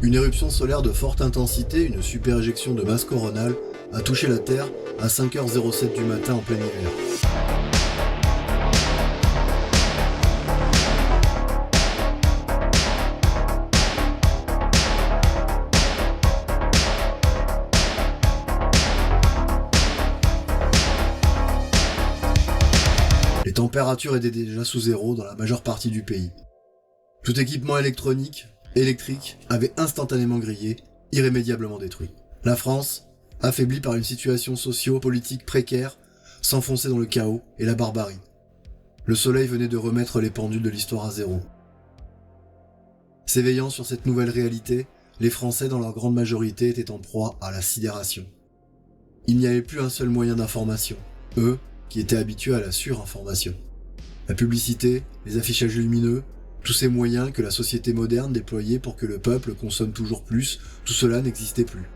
Une éruption solaire de forte intensité, une super éjection de masse coronale, a touché la Terre à 5h07 du matin en plein hiver. Les températures étaient déjà sous zéro dans la majeure partie du pays. Tout équipement électronique, électrique, avait instantanément grillé, irrémédiablement détruit. La France, affaiblie par une situation socio-politique précaire, s'enfonçait dans le chaos et la barbarie. Le soleil venait de remettre les pendules de l'histoire à zéro. S'éveillant sur cette nouvelle réalité, les Français dans leur grande majorité étaient en proie à la sidération. Il n'y avait plus un seul moyen d'information, eux qui étaient habitués à la surinformation. La publicité, les affichages lumineux, tous ces moyens que la société moderne déployait pour que le peuple consomme toujours plus, tout cela n'existait plus.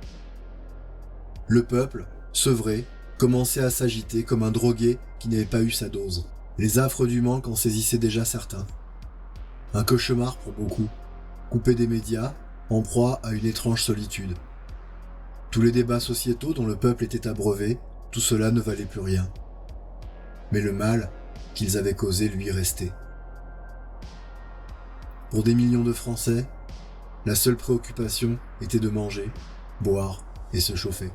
Le peuple, sevré, commençait à s'agiter comme un drogué qui n'avait pas eu sa dose. Les affres du manque en saisissaient déjà certains. Un cauchemar pour beaucoup, coupé des médias, en proie à une étrange solitude. Tous les débats sociétaux dont le peuple était abreuvé, tout cela ne valait plus rien. Mais le mal qu'ils avaient causé lui restait. Pour des millions de Français, la seule préoccupation était de manger, boire et se chauffer.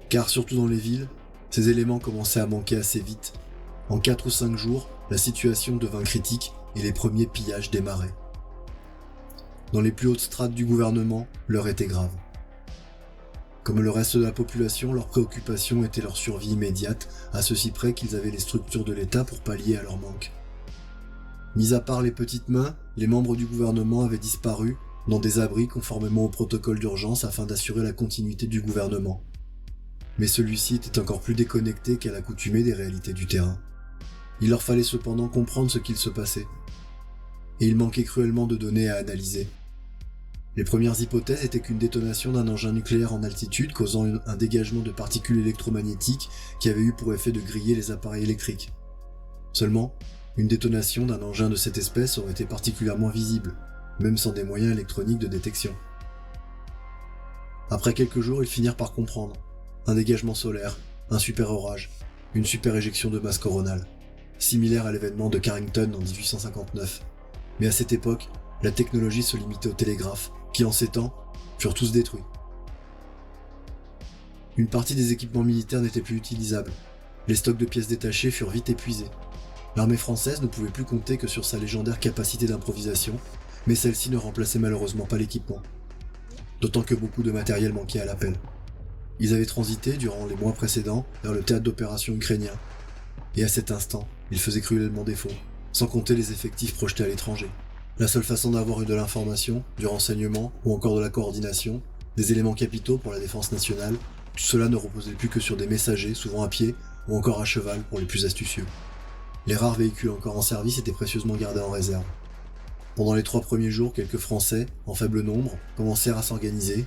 Car surtout dans les villes, ces éléments commençaient à manquer assez vite. En 4 ou 5 jours, la situation devint critique et les premiers pillages démarraient. Dans les plus hautes strates du gouvernement, l'heure était grave. Comme le reste de la population, leur préoccupation était leur survie immédiate, à ceci près qu'ils avaient les structures de l'État pour pallier à leur manque. Mis à part les petites mains, les membres du gouvernement avaient disparu dans des abris conformément au protocole d'urgence afin d'assurer la continuité du gouvernement. Mais celui-ci était encore plus déconnecté qu'à l'accoutumée des réalités du terrain. Il leur fallait cependant comprendre ce qu'il se passait. Et il manquait cruellement de données à analyser. Les premières hypothèses étaient qu'une détonation d'un engin nucléaire en altitude causant un dégagement de particules électromagnétiques qui avait eu pour effet de griller les appareils électriques. Seulement, une détonation d'un engin de cette espèce aurait été particulièrement visible, même sans des moyens électroniques de détection. Après quelques jours, ils finirent par comprendre. Un dégagement solaire, un super orage, une super éjection de masse coronale, similaire à l'événement de Carrington en 1859. Mais à cette époque, la technologie se limitait au télégraphe, qui en ces temps, furent tous détruits. Une partie des équipements militaires n'était plus utilisable. Les stocks de pièces détachées furent vite épuisés. L'armée française ne pouvait plus compter que sur sa légendaire capacité d'improvisation, mais celle-ci ne remplaçait malheureusement pas l'équipement. D'autant que beaucoup de matériel manquait à l'appel. Ils avaient transité, durant les mois précédents, vers le théâtre d'opération ukrainien. Et à cet instant, ils faisaient cruellement défaut, sans compter les effectifs projetés à l'étranger. La seule façon d'avoir eu de l'information, du renseignement ou encore de la coordination, des éléments capitaux pour la défense nationale, tout cela ne reposait plus que sur des messagers, souvent à pied ou encore à cheval pour les plus astucieux. Les rares véhicules encore en service étaient précieusement gardés en réserve. Pendant les 3 premiers jours, quelques Français, en faible nombre, commencèrent à s'organiser.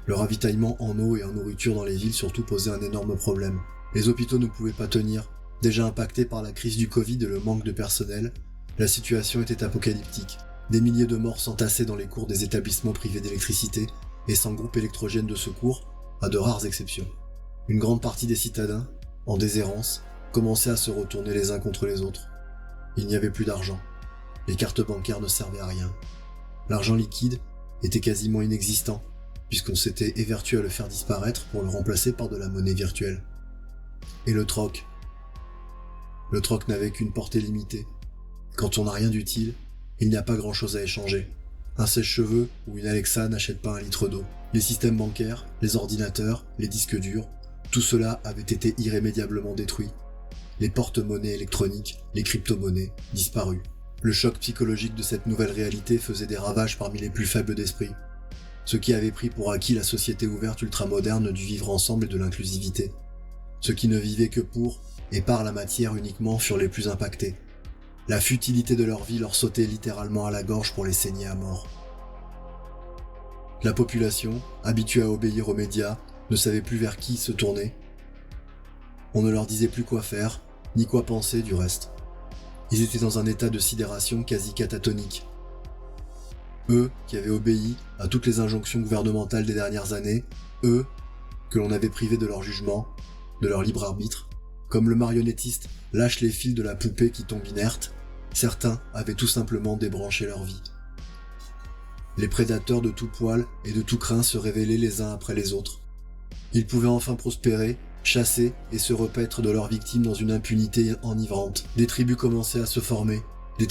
Le ravitaillement en eau et en nourriture dans les villes surtout posait un énorme problème. Les hôpitaux ne pouvaient pas tenir. Déjà impactés par la crise du Covid et le manque de personnel, la situation était apocalyptique. Des milliers de morts s'entassaient dans les cours des établissements privés d'électricité et sans groupe électrogène de secours, à de rares exceptions. Une grande partie des citadins, en déshérence, commençaient à se retourner les uns contre les autres. Il n'y avait plus d'argent. Les cartes bancaires ne servaient à rien. L'argent liquide était quasiment inexistant, puisqu'on s'était évertué à le faire disparaître pour le remplacer par de la monnaie virtuelle. Et le troc. Le troc n'avait qu'une portée limitée. Quand on n'a rien d'utile, il n'y a pas grand-chose à échanger. Un sèche-cheveux ou une Alexa n'achète pas un litre d'eau. Les systèmes bancaires, les ordinateurs, les disques durs, tout cela avait été irrémédiablement détruit. Les porte-monnaies électroniques, les crypto-monnaies, disparus. Le choc psychologique de cette nouvelle réalité faisait des ravages parmi les plus faibles d'esprit. Ceux qui avaient pris pour acquis la société ouverte ultramoderne du vivre ensemble et de l'inclusivité. Ceux qui ne vivaient que pour et par la matière uniquement furent les plus impactés. La futilité de leur vie leur sautait littéralement à la gorge pour les saigner à mort. La population, habituée à obéir aux médias, ne savait plus vers qui se tourner. On ne leur disait plus quoi faire, ni quoi penser du reste. Ils étaient dans un état de sidération quasi catatonique. Eux qui avaient obéi à toutes les injonctions gouvernementales des dernières années, eux que l'on avait privés de leur jugement, de leur libre arbitre. Comme le marionnettiste lâche les fils de la poupée qui tombe inerte, certains avaient tout simplement débranché leur vie. Les prédateurs de tout poil et de tout crin se révélaient les uns après les autres. Ils pouvaient enfin prospérer, chasser et se repaître de leurs victimes dans une impunité enivrante. Des tribus commençaient à se former, des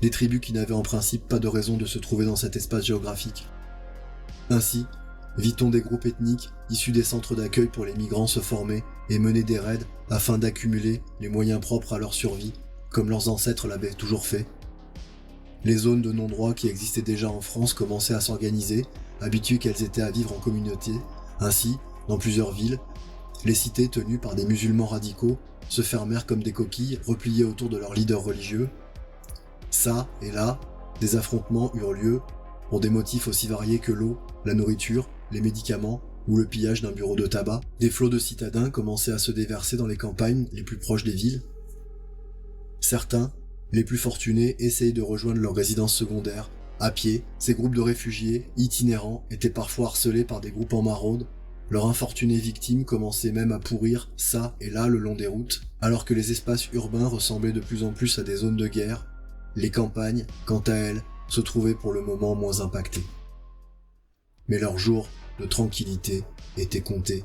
tribus qui n'avaient en principe pas de raison de se trouver dans cet espace géographique. Ainsi, vit-on des groupes ethniques issus des centres d'accueil pour les migrants se former et mener des raids afin d'accumuler les moyens propres à leur survie, comme leurs ancêtres l'avaient toujours fait. Les zones de non-droit qui existaient déjà en France commençaient à s'organiser, habituées qu'elles étaient à vivre en communauté. Ainsi, dans plusieurs villes, les cités tenues par des musulmans radicaux se fermèrent comme des coquilles repliées autour de leurs leaders religieux. Ça et là, des affrontements eurent lieu pour des motifs aussi variés que l'eau, la nourriture, les médicaments ou le pillage d'un bureau de tabac. Des flots de citadins commençaient à se déverser dans les campagnes les plus proches des villes. Certains, les plus fortunés, essayent de rejoindre leur résidence secondaire. À pied, ces groupes de réfugiés, itinérants, étaient parfois harcelés par des groupes en maraude. Leurs infortunées victimes commençaient même à pourrir ça et là le long des routes. Alors que les espaces urbains ressemblaient de plus en plus à des zones de guerre, les campagnes, quant à elles, se trouvaient pour le moment moins impactées. Mais leurs jours de tranquillité étaient comptés.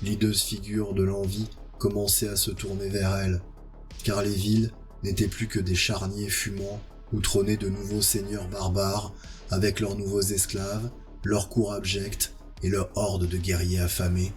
L'hideuse figure de l'envie commençait à se tourner vers elles, car les villes n'étaient plus que des charniers fumants où trônaient de nouveaux seigneurs barbares avec leurs nouveaux esclaves, leurs cours abjects et leurs hordes de guerriers affamés.